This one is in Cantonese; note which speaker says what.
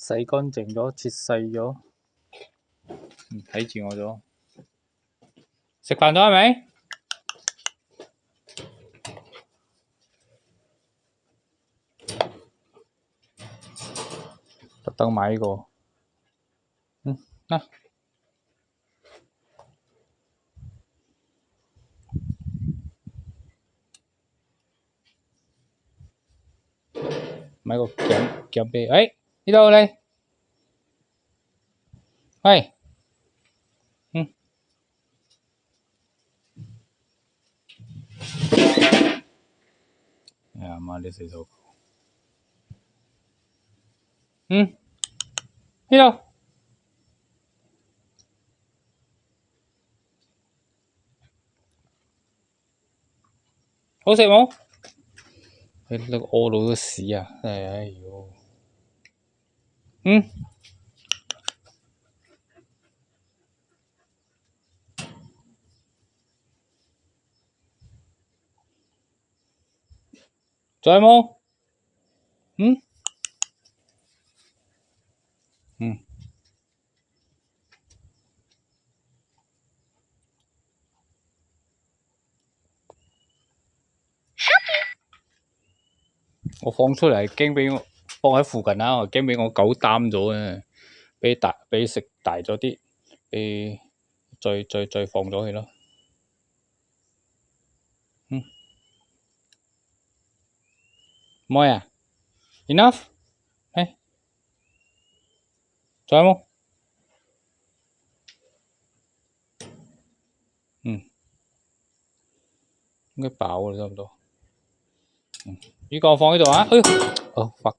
Speaker 1: 洗乾淨咗，切細咗。睇住我咗。食飯咗係咪？特登買呢個。嗱。買個夾俾，呢度你，喂，呀媽，你死咗，呢度，好食冇？你屙到個屎啊！真係，哎呦，再冇？我放出嚟驚俾我放喺附近啊，驚俾我狗擔咗啊！俾食大咗啲，俾再放咗佢咯。冇呀 ？Enough？再冇？應該飽啦，差唔多。呢個我放喺度啊！哎呦，哦，fuck。